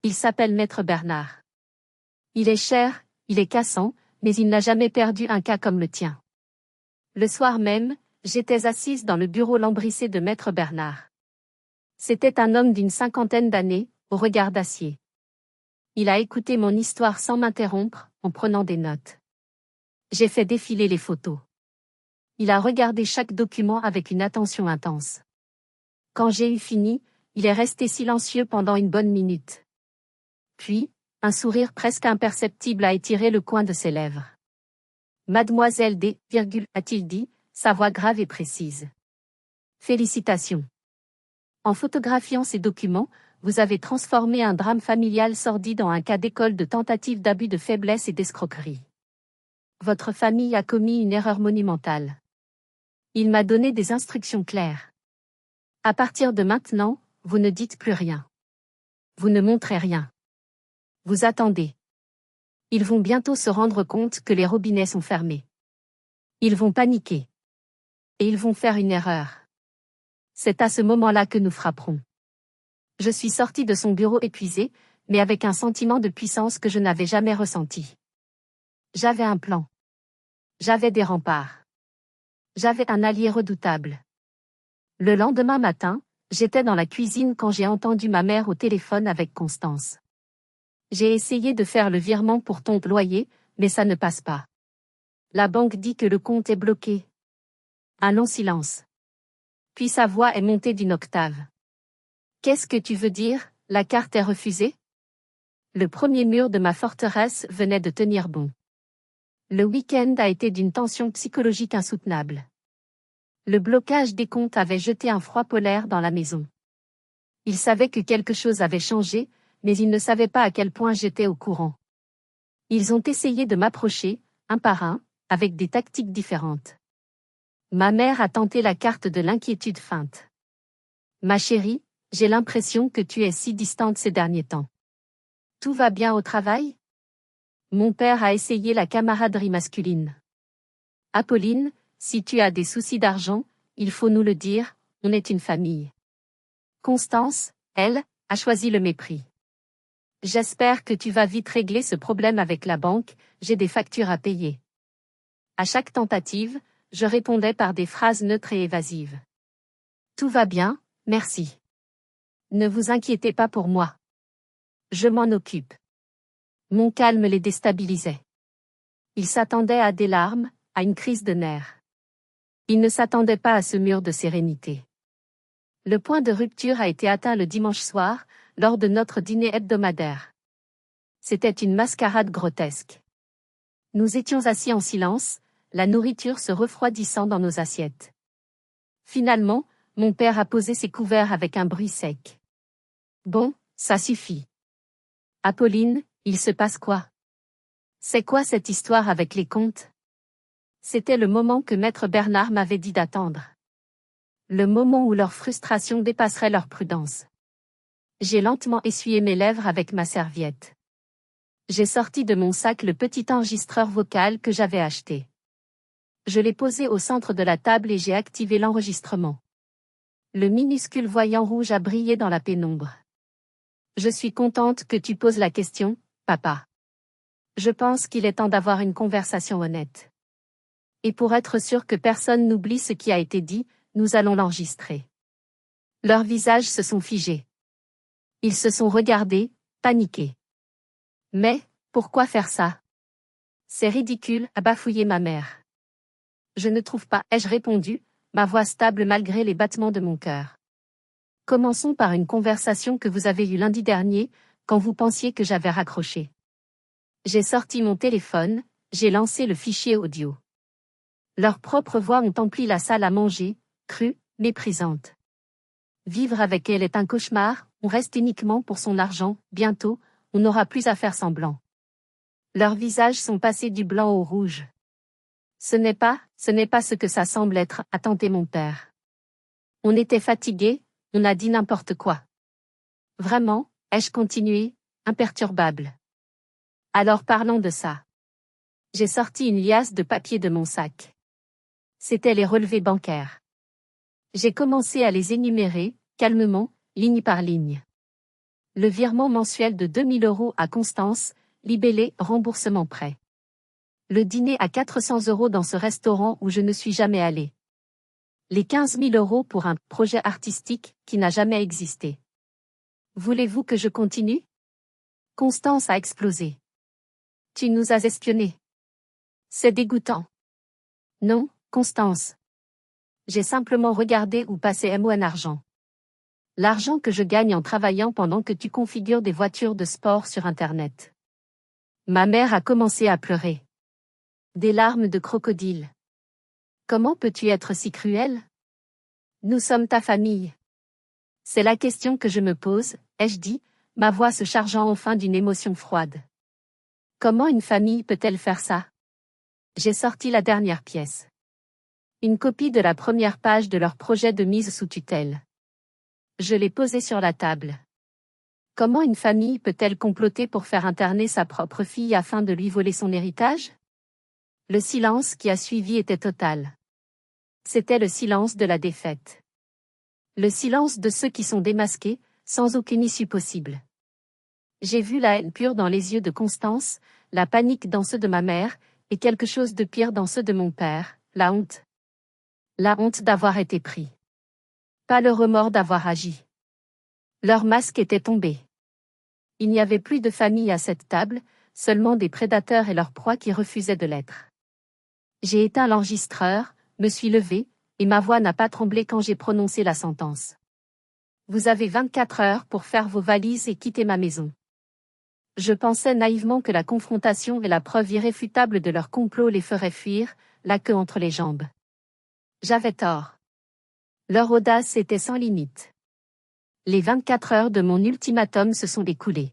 Il s'appelle Maître Bernard. Il est cher, il est cassant, mais il n'a jamais perdu un cas comme le tien. Le soir même, j'étais assise dans le bureau lambrissé de Maître Bernard. C'était un homme d'une 50aine d'années, au regard d'acier. Il a écouté mon histoire sans m'interrompre, en prenant des notes. J'ai fait défiler les photos. Il a regardé chaque document avec une attention intense. Quand j'ai eu fini, il est resté silencieux pendant une bonne minute. Puis, un sourire presque imperceptible a étiré le coin de ses lèvres. Mademoiselle D, a-t-il dit, sa voix grave et précise. Félicitations. En photographiant ces documents, vous avez transformé un drame familial sordide en un cas d'école de tentative d'abus de faiblesse et d'escroquerie. Votre famille a commis une erreur monumentale. Il m'a donné des instructions claires. À partir de maintenant, vous ne dites plus rien. Vous ne montrez rien. Vous attendez. Ils vont bientôt se rendre compte que les robinets sont fermés. Ils vont paniquer. Et ils vont faire une erreur. C'est à ce moment-là que nous frapperons. Je suis sortie de son bureau épuisée, mais avec un sentiment de puissance que je n'avais jamais ressenti. J'avais un plan. J'avais des remparts. J'avais un allié redoutable. Le lendemain matin, j'étais dans la cuisine quand j'ai entendu ma mère au téléphone avec Constance. J'ai essayé de faire le virement pour ton loyer, mais ça ne passe pas. La banque dit que le compte est bloqué. Un long silence. Puis sa voix est montée d'une octave. Qu'est-ce que tu veux dire, la carte est refusée? Le premier mur de ma forteresse venait de tenir bon. Le week-end a été d'une tension psychologique insoutenable. Le blocage des comptes avait jeté un froid polaire dans la maison. Il savait que quelque chose avait changé, mais il ne savait pas à quel point j'étais au courant. Ils ont essayé de m'approcher, un par un, avec des tactiques différentes. Ma mère a tenté la carte de l'inquiétude feinte. Ma chérie, j'ai l'impression que tu es si distante ces derniers temps. Tout va bien au travail? Mon père a essayé la camaraderie masculine. Apolline, si tu as des soucis d'argent, il faut nous le dire, on est une famille. Constance, elle, a choisi le mépris. J'espère que tu vas vite régler ce problème avec la banque, j'ai des factures à payer. À chaque tentative, je répondais par des phrases neutres et évasives. Tout va bien, merci. Ne vous inquiétez pas pour moi. Je m'en occupe. Mon calme les déstabilisait. Ils s'attendaient à des larmes, à une crise de nerfs. Ils ne s'attendaient pas à ce mur de sérénité. Le point de rupture a été atteint le dimanche soir, lors de notre dîner hebdomadaire. C'était une mascarade grotesque. Nous étions assis en silence, la nourriture se refroidissant dans nos assiettes. Finalement, mon père a posé ses couverts avec un bruit sec. Bon, ça suffit. Apolline, il se passe quoi? C'est quoi cette histoire avec les comptes? C'était le moment que Maître Bernard m'avait dit d'attendre. Le moment où leur frustration dépasserait leur prudence. J'ai lentement essuyé mes lèvres avec ma serviette. J'ai sorti de mon sac le petit enregistreur vocal que j'avais acheté. Je l'ai posé au centre de la table et j'ai activé l'enregistrement. Le minuscule voyant rouge a brillé dans la pénombre. Je suis contente que tu poses la question, papa. Je pense qu'il est temps d'avoir une conversation honnête. Et pour être sûr que personne n'oublie ce qui a été dit, nous allons l'enregistrer. Leurs visages se sont figés. Ils se sont regardés, paniqués. Mais, pourquoi faire ça? C'est ridicule, a bafouillé ma mère. Je ne trouve pas, ai-je répondu, ma voix stable malgré les battements de mon cœur. Commençons par une conversation que vous avez eue lundi dernier, quand vous pensiez que j'avais raccroché. J'ai sorti mon téléphone, j'ai lancé le fichier audio. Leurs propres voix ont empli la salle à manger, crue, méprisante. Vivre avec elle est un cauchemar, on reste uniquement pour son argent, bientôt, on n'aura plus à faire semblant. Leurs visages sont passés du blanc au rouge. Ce n'est pas ce que ça semble être, a tenté mon père. On était fatigués, on a dit n'importe quoi. Vraiment, ai-je continué, imperturbable. Alors parlons de ça. J'ai sorti une liasse de papier de mon sac. C'étaient les relevés bancaires. J'ai commencé à les énumérer, calmement, ligne par ligne. Le virement mensuel de 2000 € à Constance, libellé, remboursement prêt. Le dîner à 400 € dans ce restaurant où je ne suis jamais allé. Les 15 000 € pour un projet artistique qui n'a jamais existé. Voulez-vous que je continue? Constance a explosé. Tu nous as espionnés. C'est dégoûtant. Non, Constance. J'ai simplement regardé où passait mon argent. L'argent que je gagne en travaillant pendant que tu configures des voitures de sport sur Internet. Ma mère a commencé à pleurer. Des larmes de crocodile. Comment peux-tu être si cruel? Nous sommes ta famille. C'est la question que je me pose, ai-je dit, ma voix se chargeant enfin d'une émotion froide. Comment une famille peut-elle faire ça? J'ai sorti la dernière pièce. Une copie de la première page de leur projet de mise sous tutelle. Je l'ai posée sur la table. Comment une famille peut-elle comploter pour faire interner sa propre fille afin de lui voler son héritage? Le silence qui a suivi était total. C'était le silence de la défaite. Le silence de ceux qui sont démasqués, sans aucune issue possible. J'ai vu la haine pure dans les yeux de Constance, la panique dans ceux de ma mère, et quelque chose de pire dans ceux de mon père, la honte. La honte d'avoir été pris. Pas le remords d'avoir agi. Leur masque était tombé. Il n'y avait plus de famille à cette table, seulement des prédateurs et leurs proies qui refusaient de l'être. J'ai éteint l'enregistreur, me suis levée, et ma voix n'a pas tremblé quand j'ai prononcé la sentence. Vous avez 24 heures pour faire vos valises et quitter ma maison. Je pensais naïvement que la confrontation et la preuve irréfutable de leur complot les feraient fuir, la queue entre les jambes. J'avais tort. Leur audace était sans limite. Les 24 heures de mon ultimatum se sont écoulées.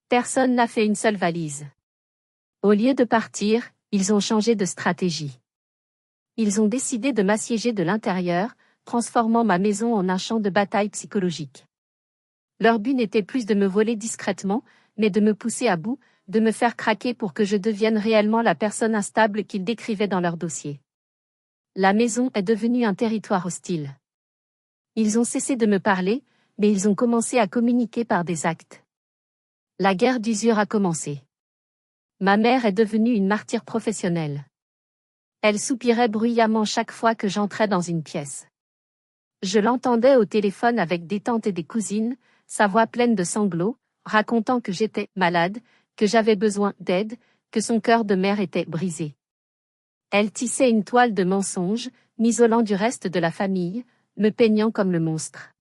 Personne n'a fait une seule valise. Au lieu de partir, ils ont changé de stratégie. Ils ont décidé de m'assiéger de l'intérieur, transformant ma maison en un champ de bataille psychologique. Leur but n'était plus de me voler discrètement, mais de me pousser à bout, de me faire craquer pour que je devienne réellement la personne instable qu'ils décrivaient dans leur dossier. La maison est devenue un territoire hostile. Ils ont cessé de me parler, mais ils ont commencé à communiquer par des actes. La guerre d'usure a commencé. Ma mère est devenue une martyre professionnelle. Elle soupirait bruyamment chaque fois que j'entrais dans une pièce. Je l'entendais au téléphone avec des tantes et des cousines, sa voix pleine de sanglots, racontant que j'étais malade, que j'avais besoin d'aide, que son cœur de mère était brisé. Elle tissait une toile de mensonges, m'isolant du reste de la famille, me peignant comme le monstre.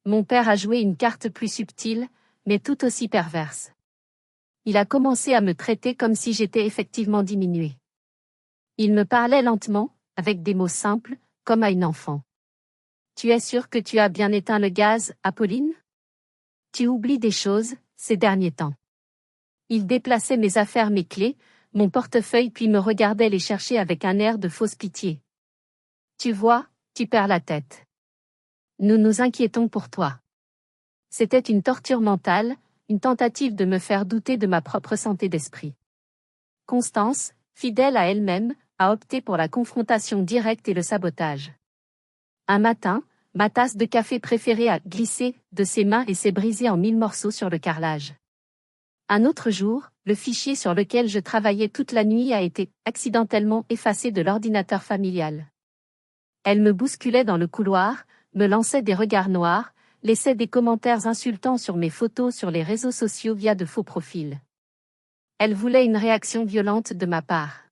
Mon père a joué une carte plus subtile, mais tout aussi perverse. Il a commencé à me traiter comme si j'étais effectivement diminuée. Il me parlait lentement, avec des mots simples, comme à une enfant. Tu es sûre que tu as bien éteint le gaz, Apolline? Tu oublies des choses, ces derniers temps. Il déplaçait mes affaires, mes clés, mon portefeuille puis me regardait les chercher avec un air de fausse pitié. Tu vois, tu perds la tête. Nous nous inquiétons pour toi. C'était une torture mentale, une tentative de me faire douter de ma propre santé d'esprit. Constance, fidèle à elle-même, a opté pour la confrontation directe et le sabotage. Un matin, ma tasse de café préférée a glissé de ses mains et s'est brisée en 1000 morceaux sur le carrelage. Un autre jour, le fichier sur lequel je travaillais toute la nuit a été accidentellement effacé de l'ordinateur familial. Elle me bousculait dans le couloir, me lançait des regards noirs, laissait des commentaires insultants sur mes photos sur les réseaux sociaux via de faux profils. Elle voulait une réaction violente de ma part.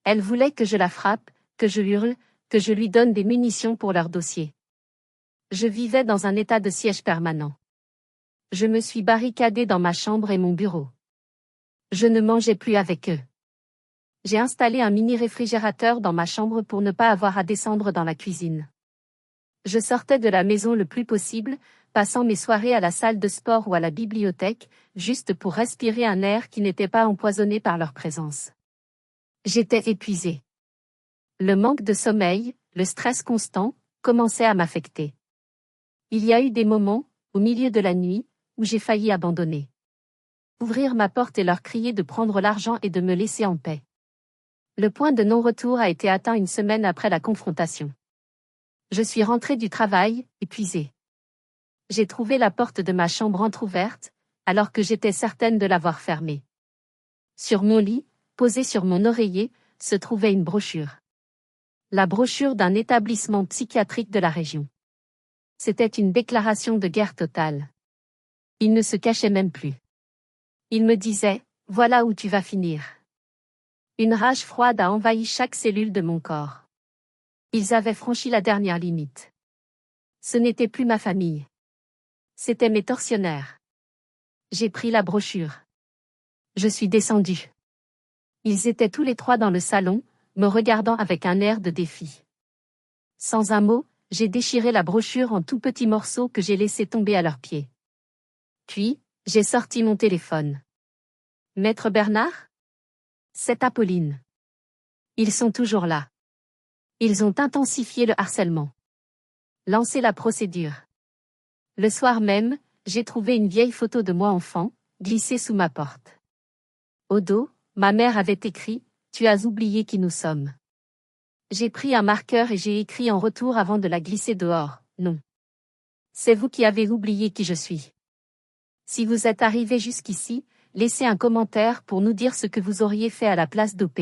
Elle voulait que je la frappe, que je hurle, que je lui donne des munitions pour leur dossier. Je vivais dans un état de siège permanent. Je me suis barricadée dans ma chambre et mon bureau. Je ne mangeais plus avec eux. J'ai installé un mini réfrigérateur dans ma chambre pour ne pas avoir à descendre dans la cuisine. Je sortais de la maison le plus possible, passant mes soirées à la salle de sport ou à la bibliothèque, juste pour respirer un air qui n'était pas empoisonné par leur présence. J'étais épuisée. Le manque de sommeil, le stress constant, commençaient à m'affecter. Il y a eu des moments, au milieu de la nuit, où j'ai failli abandonner. Ouvrir ma porte et leur crier de prendre l'argent et de me laisser en paix. Le point de non-retour a été atteint une semaine après la confrontation. Je suis rentrée du travail, épuisée. J'ai trouvé la porte de ma chambre entr'ouverte, alors que j'étais certaine de l'avoir fermée. Sur mon lit, posée sur mon oreiller, se trouvait une brochure. La brochure d'un établissement psychiatrique de la région. C'était une déclaration de guerre totale. Il ne se cachait même plus. Il me disait, « Voilà où tu vas finir. » Une rage froide a envahi chaque cellule de mon corps. Ils avaient franchi la dernière limite. Ce n'était plus ma famille. C'étaient mes tortionnaires. J'ai pris la brochure. Je suis descendue. Ils étaient tous les trois dans le salon, me regardant avec un air de défi. Sans un mot, j'ai déchiré la brochure en tout petits morceaux que j'ai laissés tomber à leurs pieds. Puis, j'ai sorti mon téléphone. Maître Bernard ? C'est Apolline. Ils sont toujours là. Ils ont intensifié le harcèlement. Lancé la procédure. Le soir même, j'ai trouvé une vieille photo de moi enfant, glissée sous ma porte. Au dos, ma mère avait écrit « Tu as oublié qui nous sommes ». J'ai pris un marqueur et j'ai écrit en retour avant de la glisser dehors « Non. C'est vous qui avez oublié qui je suis. Si vous êtes arrivé jusqu'ici, laissez un commentaire pour nous dire ce que vous auriez fait à la place d'OP.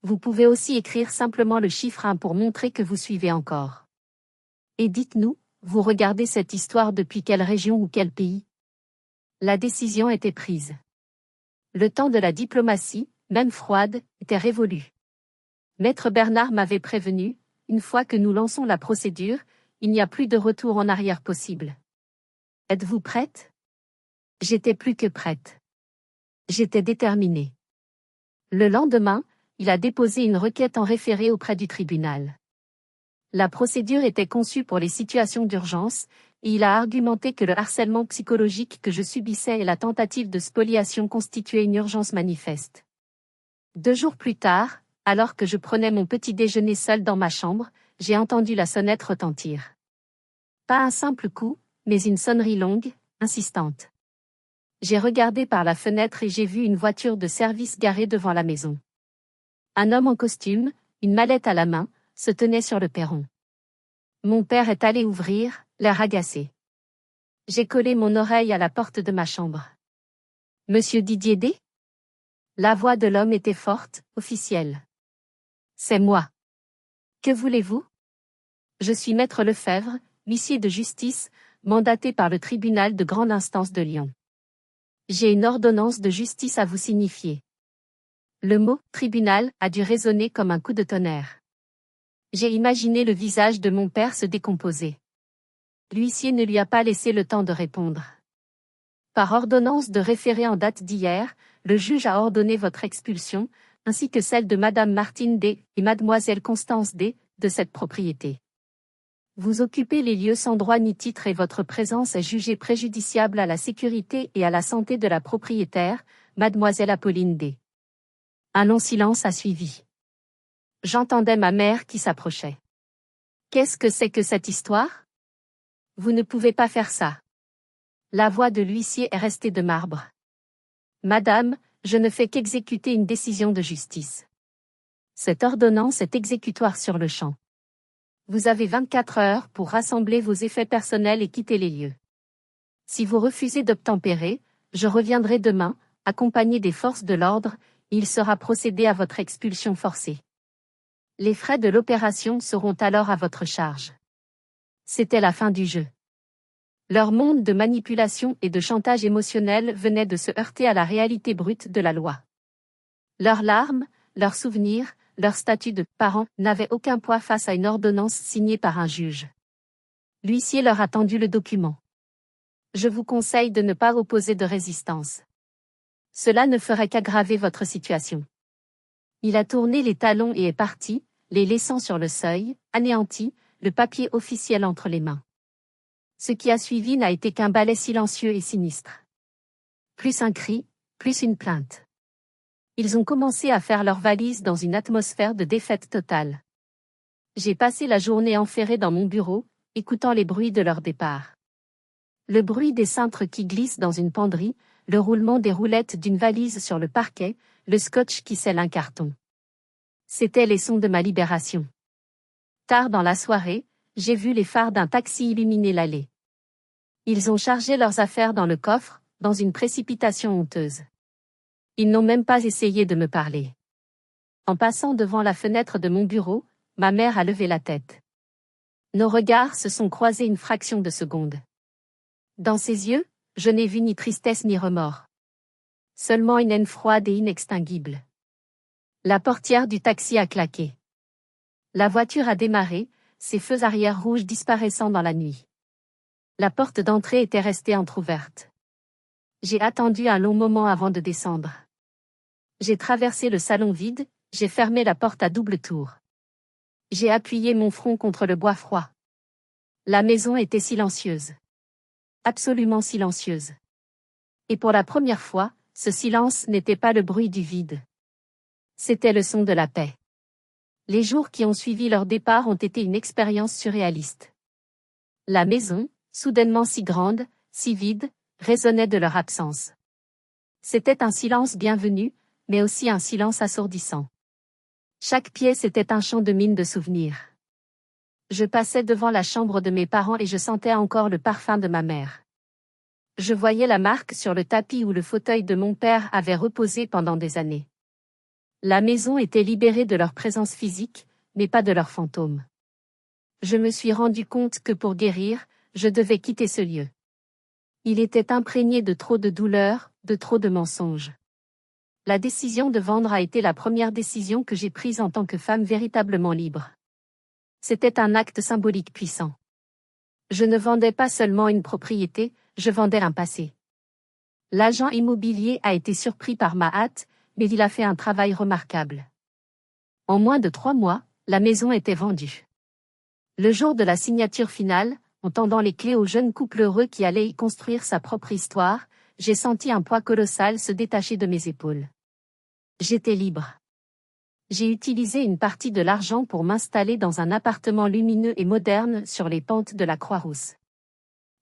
Vous pouvez aussi écrire simplement le chiffre 1 pour montrer que vous suivez encore. Et dites-nous, vous regardez cette histoire depuis quelle région ou quel pays ? La décision était prise. Le temps de la diplomatie, même froide, était révolu. Maître Bernard m'avait prévenu, une fois que nous lançons la procédure, il n'y a plus de retour en arrière possible. Êtes-vous prête ? J'étais plus que prête. J'étais déterminée. Le lendemain, il a déposé une requête en référé auprès du tribunal. La procédure était conçue pour les situations d'urgence, et il a argumenté que le harcèlement psychologique que je subissais et la tentative de spoliation constituaient une urgence manifeste. 2 jours plus tard, alors que je prenais mon petit déjeuner seul dans ma chambre, j'ai entendu la sonnette retentir. Pas un simple coup, mais une sonnerie longue, insistante. J'ai regardé par la fenêtre et j'ai vu une voiture de service garée devant la maison. Un homme en costume, une mallette à la main, se tenait sur le perron. Mon père est allé ouvrir, l'air agacé. J'ai collé mon oreille à la porte de ma chambre. « Monsieur Didier D ?» La voix de l'homme était forte, officielle. « C'est moi. Que voulez-vous ? Je suis maître Lefebvre, huissier de justice, mandaté par le tribunal de grande instance de Lyon. J'ai une ordonnance de justice à vous signifier. » Le mot « tribunal » a dû résonner comme un coup de tonnerre. J'ai imaginé le visage de mon père se décomposer. L'huissier ne lui a pas laissé le temps de répondre. Par ordonnance de référé en date d'hier, le juge a ordonné votre expulsion, ainsi que celle de Madame Martine D. et Mademoiselle Constance D. de cette propriété. Vous occupez les lieux sans droit ni titre et votre présence est jugée préjudiciable à la sécurité et à la santé de la propriétaire, Mademoiselle Apolline D. Un long silence a suivi. J'entendais ma mère qui s'approchait. Qu'est-ce que c'est que cette histoire ? Vous ne pouvez pas faire ça. La voix de l'huissier est restée de marbre. Madame, je ne fais qu'exécuter une décision de justice. Cette ordonnance est exécutoire sur le champ. Vous avez 24 heures pour rassembler vos effets personnels et quitter les lieux. Si vous refusez d'obtempérer, je reviendrai demain, accompagné des forces de l'ordre, et il sera procédé à votre expulsion forcée. Les frais de l'opération seront alors à votre charge. C'était la fin du jeu. Leur monde de manipulation et de chantage émotionnel venait de se heurter à la réalité brute de la loi. Leurs larmes, leurs souvenirs, leur statut de parents n'avaient aucun poids face à une ordonnance signée par un juge. L'huissier leur a tendu le document. Je vous conseille de ne pas opposer de résistance. Cela ne ferait qu'aggraver votre situation. Il a tourné les talons et est parti, les laissant sur le seuil, anéantis, le papier officiel entre les mains. Ce qui a suivi n'a été qu'un balai silencieux et sinistre. Plus un cri, plus une plainte. Ils ont commencé à faire leurs valises dans une atmosphère de défaite totale. J'ai passé la journée enferrée dans mon bureau, écoutant les bruits de leur départ. Le bruit des cintres qui glissent dans une penderie, le roulement des roulettes d'une valise sur le parquet, le scotch qui scelle un carton. C'étaient les sons de ma libération. Tard dans la soirée, j'ai vu les phares d'un taxi illuminer l'allée. Ils ont chargé leurs affaires dans le coffre, dans une précipitation honteuse. Ils n'ont même pas essayé de me parler. En passant devant la fenêtre de mon bureau, ma mère a levé la tête. Nos regards se sont croisés une fraction de seconde. Dans ses yeux, je n'ai vu ni tristesse ni remords. Seulement une haine froide et inextinguible. La portière du taxi a claqué. La voiture a démarré, ses feux arrière rouges disparaissant dans la nuit. La porte d'entrée était restée entr'ouverte. J'ai attendu un long moment avant de descendre. J'ai traversé le salon vide, j'ai fermé la porte à double tour. J'ai appuyé mon front contre le bois froid. La maison était silencieuse. Absolument silencieuse. Et pour la première fois, ce silence n'était pas le bruit du vide. C'était le son de la paix. Les jours qui ont suivi leur départ ont été une expérience surréaliste. La maison, soudainement si grande, si vide, résonnait de leur absence. C'était un silence bienvenu, mais aussi un silence assourdissant. Chaque pièce était un champ de mines de souvenirs. Je passais devant la chambre de mes parents et je sentais encore le parfum de ma mère. Je voyais la marque sur le tapis où le fauteuil de mon père avait reposé pendant des années. La maison était libérée de leur présence physique, mais pas de leur fantôme. Je me suis rendu compte que pour guérir, je devais quitter ce lieu. Il était imprégné de trop de douleurs, de trop de mensonges. La décision de vendre a été la première décision que j'ai prise en tant que femme véritablement libre. C'était un acte symbolique puissant. Je ne vendais pas seulement une propriété, je vendais un passé. L'agent immobilier a été surpris par ma hâte, mais il a fait un travail remarquable. En moins de 3 mois, la maison était vendue. Le jour de la signature finale, en tendant les clés au jeune couple heureux qui allait y construire sa propre histoire, j'ai senti un poids colossal se détacher de mes épaules. J'étais libre. J'ai utilisé une partie de l'argent pour m'installer dans un appartement lumineux et moderne sur les pentes de la Croix-Rousse.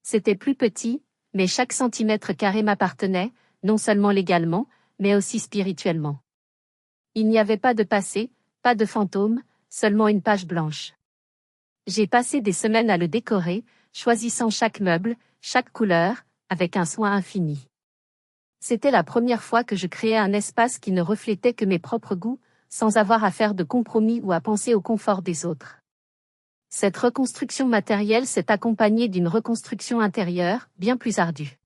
C'était plus petit, mais chaque centimètre carré m'appartenait, non seulement légalement, mais aussi spirituellement. Il n'y avait pas de passé, pas de fantôme, seulement une page blanche. J'ai passé des semaines à le décorer, choisissant chaque meuble, chaque couleur, avec un soin infini. C'était la première fois que je créais un espace qui ne reflétait que mes propres goûts, sans avoir à faire de compromis ou à penser au confort des autres. Cette reconstruction matérielle s'est accompagnée d'une reconstruction intérieure, bien plus ardue.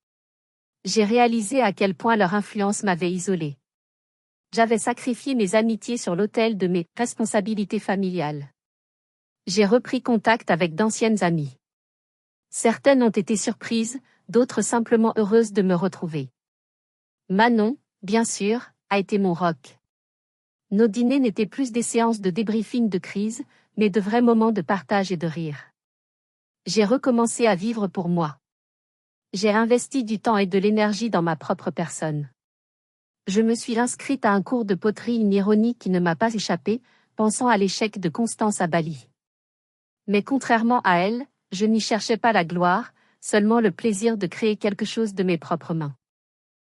J'ai réalisé à quel point leur influence m'avait isolée. J'avais sacrifié mes amitiés sur l'autel de mes responsabilités familiales. J'ai repris contact avec d'anciennes amies. Certaines ont été surprises, d'autres simplement heureuses de me retrouver. Manon, bien sûr, a été mon rock. Nos dîners n'étaient plus des séances de débriefing de crise, mais de vrais moments de partage et de rire. J'ai recommencé à vivre pour moi. J'ai investi du temps et de l'énergie dans ma propre personne. Je me suis inscrite à un cours de poterie, une ironie qui ne m'a pas échappé, pensant à l'échec de Constance à Bali. Mais contrairement à elle, je n'y cherchais pas la gloire, seulement le plaisir de créer quelque chose de mes propres mains.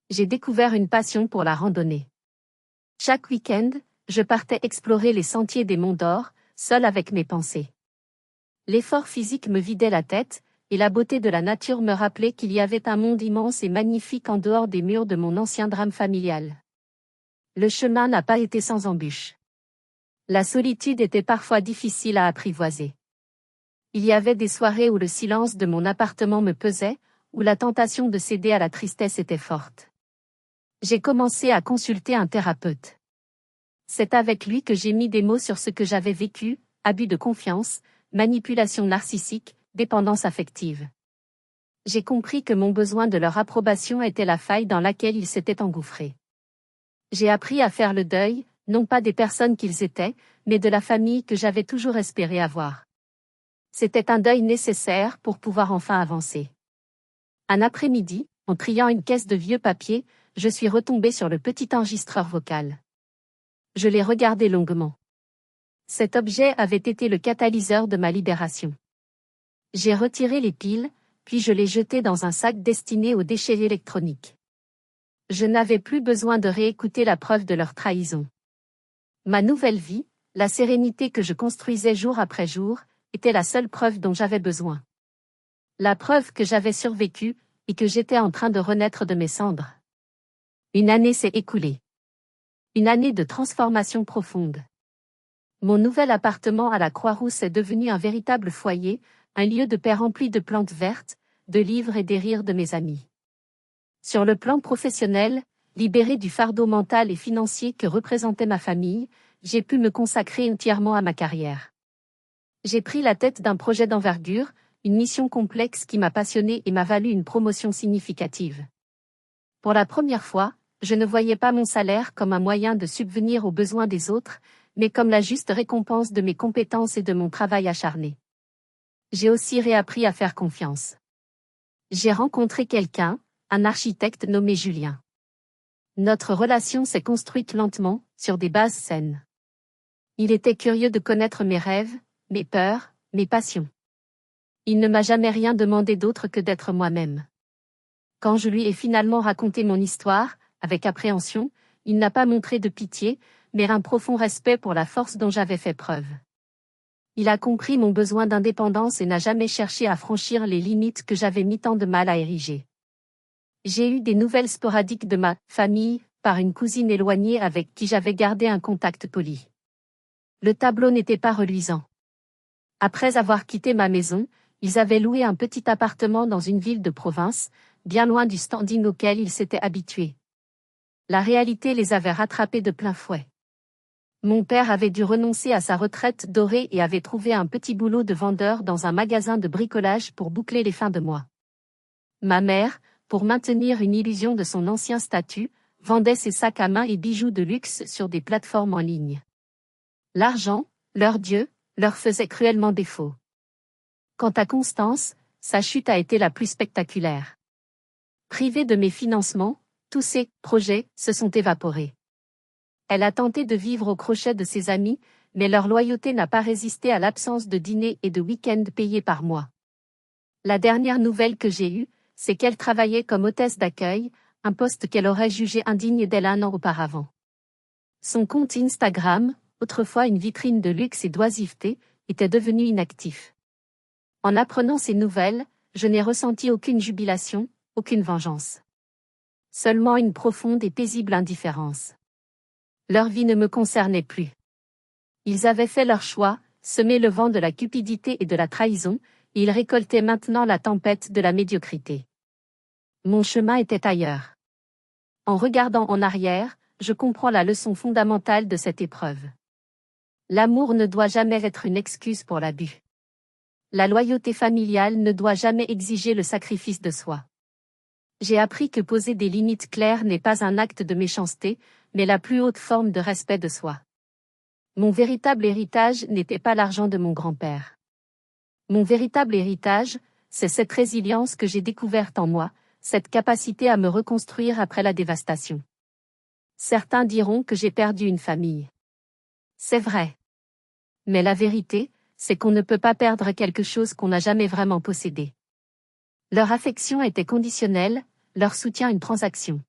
J'ai découvert une passion pour la randonnée. Chaque week-end, je partais explorer les sentiers des Monts d'Or, seule avec mes pensées. L'effort physique me vidait la tête, et la beauté de la nature me rappelait qu'il y avait un monde immense et magnifique en dehors des murs de mon ancien drame familial. Le chemin n'a pas été sans embûches. La solitude était parfois difficile à apprivoiser. Il y avait des soirées où le silence de mon appartement me pesait, où la tentation de céder à la tristesse était forte. J'ai commencé à consulter un thérapeute. C'est avec lui que j'ai mis des mots sur ce que j'avais vécu, abus de confiance, manipulation narcissique, dépendance affective. J'ai compris que mon besoin de leur approbation était la faille dans laquelle ils s'étaient engouffrés. J'ai appris à faire le deuil, non pas des personnes qu'ils étaient, mais de la famille que j'avais toujours espéré avoir. C'était un deuil nécessaire pour pouvoir enfin avancer. Un après-midi, en triant une caisse de vieux papier, je suis retombée sur le petit enregistreur vocal. Je l'ai regardé longuement. Cet objet avait été le catalyseur de ma libération. J'ai retiré les piles, puis je les jeté dans un sac destiné aux déchets électroniques. Je n'avais plus besoin de réécouter la preuve de leur trahison. Ma nouvelle vie, la sérénité que je construisais jour après jour, était la seule preuve dont j'avais besoin. La preuve que j'avais survécu, et que j'étais en train de renaître de mes cendres. Une année s'est écoulée. Une année de transformation profonde. Mon nouvel appartement à la Croix-Rousse est devenu un véritable foyer, un lieu de paix rempli de plantes vertes, de livres et des rires de mes amis. Sur le plan professionnel, libéré du fardeau mental et financier que représentait ma famille, j'ai pu me consacrer entièrement à ma carrière. J'ai pris la tête d'un projet d'envergure, une mission complexe qui m'a passionné et m'a valu une promotion significative. Pour la première fois, je ne voyais pas mon salaire comme un moyen de subvenir aux besoins des autres, mais comme la juste récompense de mes compétences et de mon travail acharné. J'ai aussi réappris à faire confiance. J'ai rencontré quelqu'un, un architecte nommé Julien. Notre relation s'est construite lentement, sur des bases saines. Il était curieux de connaître mes rêves, mes peurs, mes passions. Il ne m'a jamais rien demandé d'autre que d'être moi-même. Quand je lui ai finalement raconté mon histoire, avec appréhension, il n'a pas montré de pitié, mais un profond respect pour la force dont j'avais fait preuve. Il a compris mon besoin d'indépendance et n'a jamais cherché à franchir les limites que j'avais mis tant de mal à ériger. J'ai eu des nouvelles sporadiques de ma famille, par une cousine éloignée avec qui j'avais gardé un contact poli. Le tableau n'était pas reluisant. Après avoir quitté ma maison, ils avaient loué un petit appartement dans une ville de province, bien loin du standing auquel ils s'étaient habitués. La réalité les avait rattrapés de plein fouet. Mon père avait dû renoncer à sa retraite dorée et avait trouvé un petit boulot de vendeur dans un magasin de bricolage pour boucler les fins de mois. Ma mère, pour maintenir une illusion de son ancien statut, vendait ses sacs à main et bijoux de luxe sur des plateformes en ligne. L'argent, leur dieu, leur faisait cruellement défaut. Quant à Constance, sa chute a été la plus spectaculaire. Privée de mes financements, tous ses projets se sont évaporés. Elle a tenté de vivre au crochet de ses amis, mais leur loyauté n'a pas résisté à l'absence de dîners et de week-ends payés par mois. La dernière nouvelle que j'ai eue, c'est qu'elle travaillait comme hôtesse d'accueil, un poste qu'elle aurait jugé indigne d'elle un an auparavant. Son compte Instagram, autrefois une vitrine de luxe et d'oisiveté, était devenu inactif. En apprenant ces nouvelles, je n'ai ressenti aucune jubilation, aucune vengeance. Seulement une profonde et paisible indifférence. Leur vie ne me concernait plus. Ils avaient fait leur choix, semé le vent de la cupidité et de la trahison, et ils récoltaient maintenant la tempête de la médiocrité. Mon chemin était ailleurs. En regardant en arrière, je comprends la leçon fondamentale de cette épreuve. L'amour ne doit jamais être une excuse pour l'abus. La loyauté familiale ne doit jamais exiger le sacrifice de soi. J'ai appris que poser des limites claires n'est pas un acte de méchanceté, mais la plus haute forme de respect de soi. Mon véritable héritage n'était pas l'argent de mon grand-père. Mon véritable héritage, c'est cette résilience que j'ai découverte en moi, cette capacité à me reconstruire après la dévastation. Certains diront que j'ai perdu une famille. C'est vrai. Mais la vérité, c'est qu'on ne peut pas perdre quelque chose qu'on n'a jamais vraiment possédé. Leur affection était conditionnelle, leur soutien une transaction.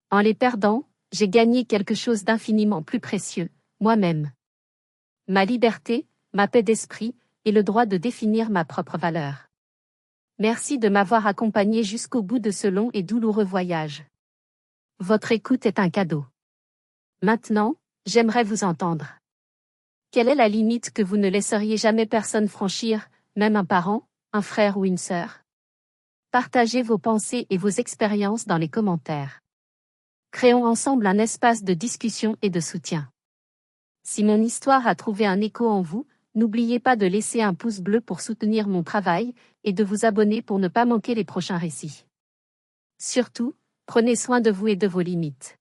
En les perdant, j'ai gagné quelque chose d'infiniment plus précieux, moi-même. Ma liberté, ma paix d'esprit, et le droit de définir ma propre valeur. Merci de m'avoir accompagné jusqu'au bout de ce long et douloureux voyage. Votre écoute est un cadeau. Maintenant, j'aimerais vous entendre. Quelle est la limite que vous ne laisseriez jamais personne franchir, même un parent, un frère ou une sœur? Partagez vos pensées et vos expériences dans les commentaires. Créons ensemble un espace de discussion et de soutien. Si mon histoire a trouvé un écho en vous, n'oubliez pas de laisser un pouce bleu pour soutenir mon travail et de vous abonner pour ne pas manquer les prochains récits. Surtout, prenez soin de vous et de vos limites.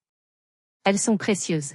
Elles sont précieuses.